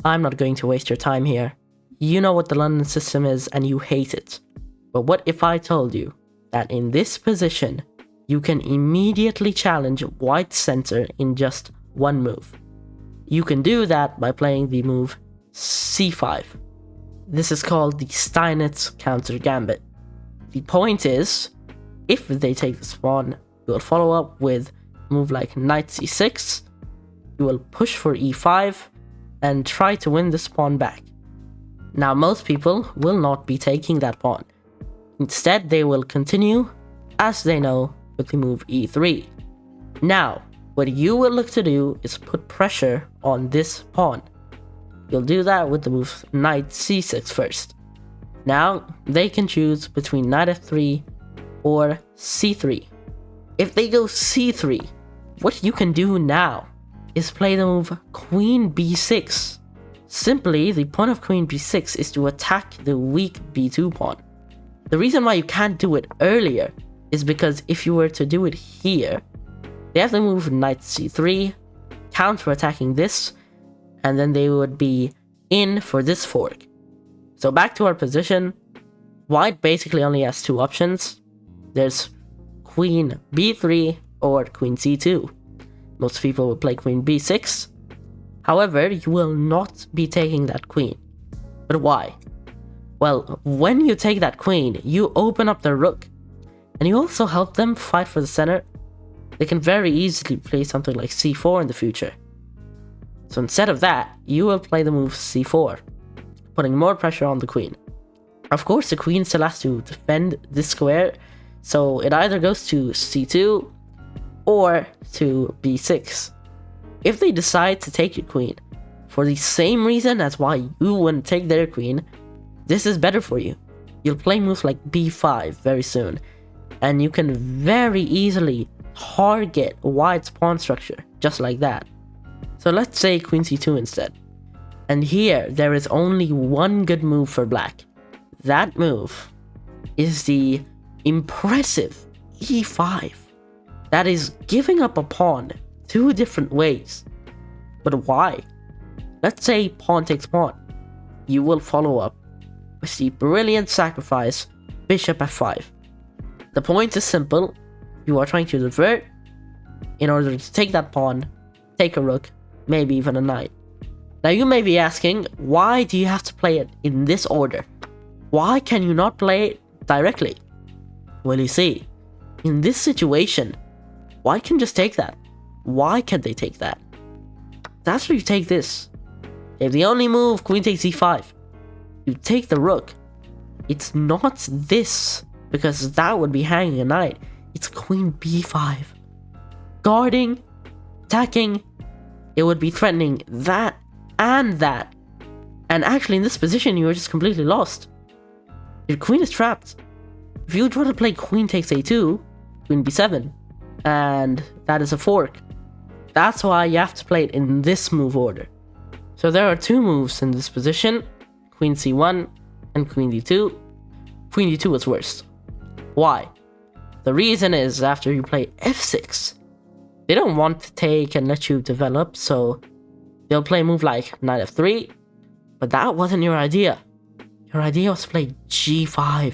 I'm not going to waste your time here. You know what the London system is and you hate it. But what if I told you that in this position, you can immediately challenge white's center in just one move? You can do that by playing the move c5. This is called the Steinitz Countergambit. The point is, if they take this pawn, you will follow up with a move like knight c6, you will push for e5, and try to win this pawn back. Now most people will not be taking that pawn. Instead, they will continue, as they know, with the move e3. Now, what you will look to do is put pressure on this pawn. You'll do that with the move knight c6 first. Now, they can choose between knight f3 or c3. If they go c3, what you can do now is play the move queen b6. Simply, the point of queen b6 is to attack the weak b2 pawn. The reason why you can't do it earlier is because if you were to do it here, they have the move knight c3, counter-attacking this, and then they would be in for this fork. So back to our position, white basically only has two options. There's queen b3 or queen c2. Most people will play queen b6. However, you will not be taking that queen. But why? Well, when you take that queen, you open up the rook. And you also help them fight for the center. They can very easily play something like c4 in the future. So instead of that, you will play the move c4, putting more pressure on the queen. Of course, the queen still has to defend this square, so it either goes to c2 or to b6. If they decide to take your queen, for the same reason as why you wouldn't take their queen, this is better for you. You'll play moves like b5 very soon, and you can very easily target white's pawn structure, just like that. So let's say queen c2 instead. And here, there is only one good move for black. That move is the impressive e5. That is giving up a pawn two different ways. But why? Let's say pawn takes pawn. You will follow up with the brilliant sacrifice bishop f5. The point is simple. You are trying to divert in order to take that pawn, take a rook, maybe even a knight. Now you may be asking, why do you have to play it in this order? Why can you not play it directly? Well, you see, in this situation, white can just take that. Why can't they take that? That's where you take this. If the only move, queen takes e5, you take the rook. It's not this, because that would be hanging a knight. It's queen b5. Guarding, attacking, it would be threatening that and that. And actually in this position, you are just completely lost. Your queen is trapped. If you try to play queen takes a2, queen b7, and that is a fork, that's why you have to play it in this move order. So there are two moves in this position, queen c1 and queen d2. Queen d2 is worst. Why? The reason is after you play f6, they don't want to take and let you develop, so they'll play a move like knight f3, but that wasn't your idea. Your idea was to play g5.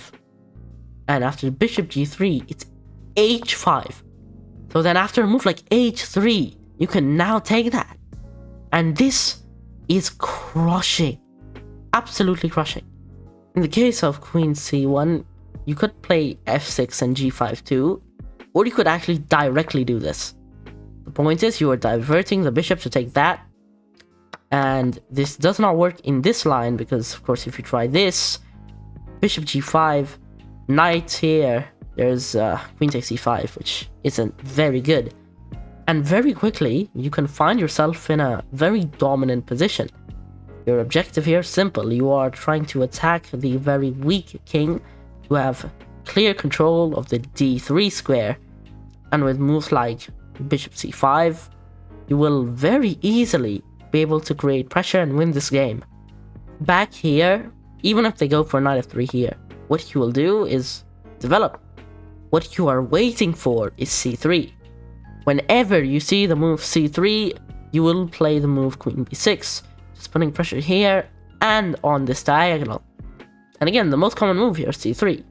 And after bishop g3, it's h5. So then after a move like h3, you can now take that. And this is crushing. Absolutely crushing. In the case of queen c1, you could play f6 and g5 too, or you could actually directly do this. The point is you are diverting the bishop to take that, and this does not work in this line because, of course, if you try this, bishop g5, knight here, there's queen takes e5, which isn't very good. And very quickly, you can find yourself in a very dominant position. Your objective here is simple. You are trying to attack the very weak king to have clear control of the d3 square. And with moves like bishop c5, you will very easily be able to create pressure and win this game. Back here, even if they go for knight f3 here, what you will do is develop. What you are waiting for is c3. Whenever you see the move c3, you will play the move queen b6 to It's putting pressure here and on this diagonal. And again, the most common move here is c3.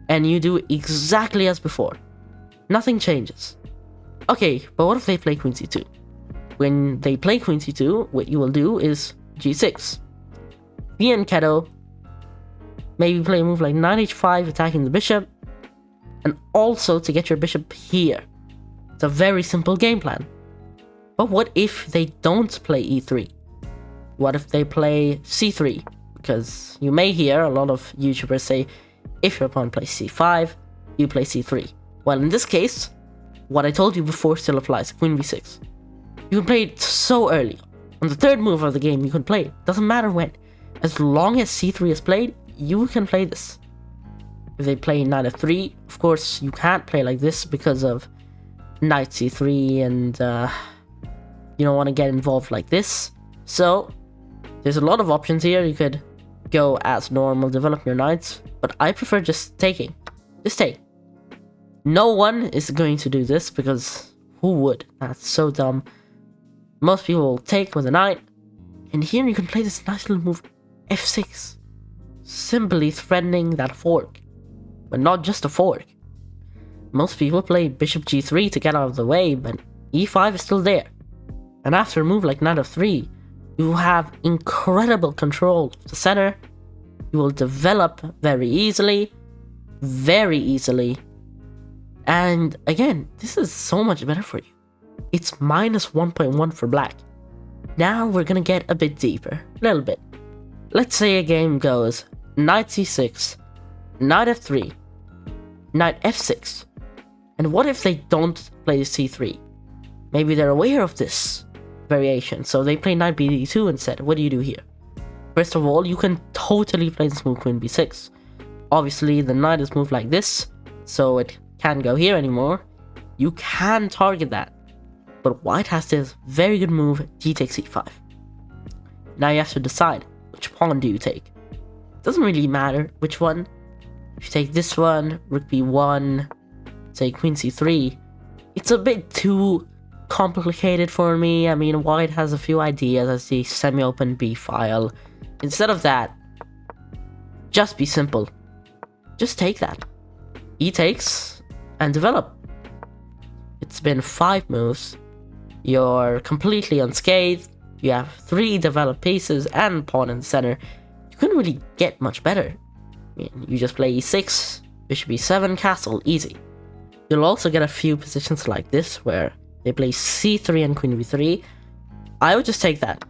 And you do exactly as before. Nothing changes. Okay, but what if they play queen c2? When they play queen c2, what you will do is g6. Be in Keto. Maybe play a move like knight h5, attacking the bishop. And also to get your bishop here. It's a very simple game plan. But what if they don't play e3? What if they play c3? Because you may hear a lot of YouTubers say, if your opponent plays c5, you play c3. Well, in this case, what I told you before still applies, queen b6. You can play it so early. On the third move of the game, you can play it. Doesn't matter when. As long as c3 is played, you can play this. If they play knight f3, of course, you can't play like this because of knight c3 and you don't want to get involved like this. So, there's a lot of options here. You could go as normal, develop your knights, but I prefer just taking. Just take. No one is going to do this because who would? That's so dumb. Most people will take with a knight, and here you can play this nice little move, f6. Simply threatening that fork, but not just a fork. Most people play bishop g3 to get out of the way, but e5 is still there. And after a move like knight f3, you have incredible control of the center. You will develop very easily. And again, this is so much better for you. It's minus 1.1 for black. Now we're gonna get a bit deeper, a little bit. Let's say a game goes knight c6, knight f3, knight f6. And what if they don't play c3? Maybe they're aware of this variation, so they play knight bd2 instead. What do you do here? First of all, you can totally play this move queen b6. Obviously, the knight is moved like this, so it can't go here anymore. You can target that. But white has this very good move, d takes e5. Now you have to decide, which pawn do you take? It doesn't really matter which one. If you take this one, rook b1, say queen c3, it's a bit too complicated for me. I mean, white has a few ideas as the semi-open b file. Instead of that, just be simple. Just take that. E takes and develop. It's been 5 moves. You're completely unscathed. You have 3 developed pieces and pawn in the center. You couldn't really get much better. I mean, you just play e6, bishop e7, castle, easy. You'll also get a few positions like this where they play c3 and queen b3. I would just take that.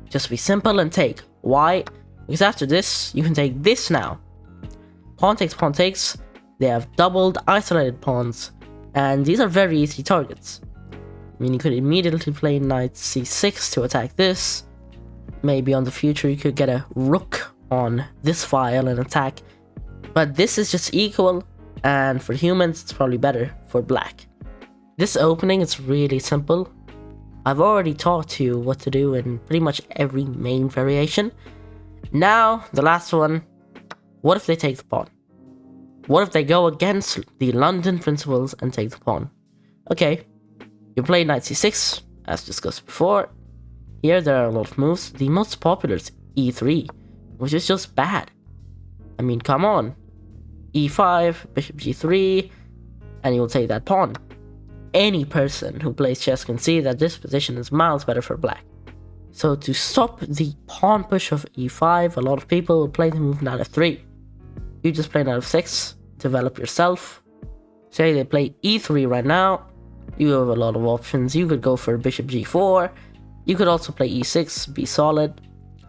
Just be simple and take. Why? Because after this, you can take this now. Pawn takes. They have doubled, isolated pawns, and these are very easy targets. I mean, you could immediately play knight c6 to attack this. Maybe on the future you could get a rook on this file and attack. But this is just equal, and for humans it's probably better for black. This opening is really simple. I've already taught you what to do in pretty much every main variation. Now, the last one. What if they take the pawn? What if they go against the London principles and take the pawn? Okay, you play knight c6, as discussed before. Here there are a lot of moves. The most popular is e3, which is just bad. I mean, come on. e5, bishop g3, and you'll take that pawn. Any person who plays chess can see that this position is miles better for black. So to stop the pawn push of e5, a lot of people will play the move knight f3. You just play knight f6, develop yourself. Say they play e3 right now, you have a lot of options. You could go for bishop g4, you could also play e6, be solid,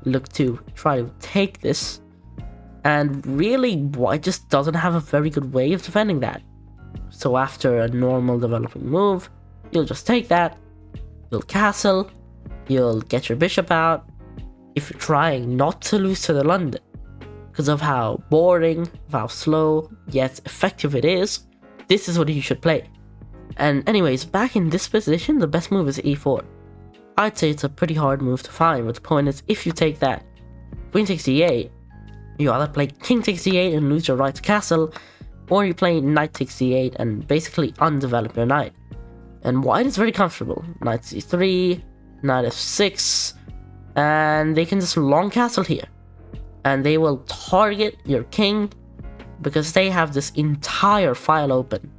look to try to take this, and really white just doesn't have a very good way of defending that. So after a normal developing move, you'll just take that, you'll castle, you'll get your bishop out. If you're trying not to lose to the London, because of how boring, of how slow, yet effective it is, this is what you should play. And anyways, back in this position, the best move is e4. I'd say it's a pretty hard move to find, but the point is, if you take that, queen takes d8, you either play king takes d8 and lose your right to castle, or you play knight takes d8 and basically undevelop your knight. And white is very comfortable. Knight c3, knight f6, and they can just long castle here, and they will target your king because they have this entire file open.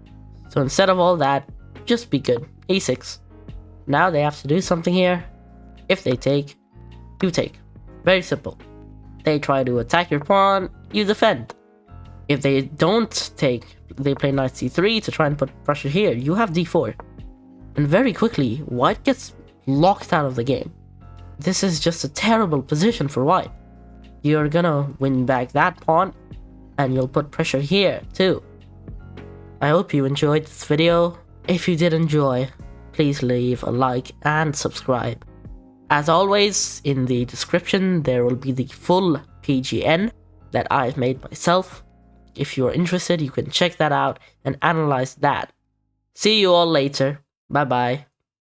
So instead of all that, just be good. e6. Now they have to do something here. If they take, you take. Very simple. They try to attack your pawn, you defend. If they don't take, they play knight c3 to try and put pressure here. You have d4. And very quickly, white gets locked out of the game. This is just a terrible position for white. You're gonna win back that pawn, and you'll put pressure here too. I hope you enjoyed this video. If you did enjoy, please leave a like and subscribe. As always, in the description there will be the full PGN that I've made myself. If you're interested, you can check that out and analyze that. See you all later. Bye bye.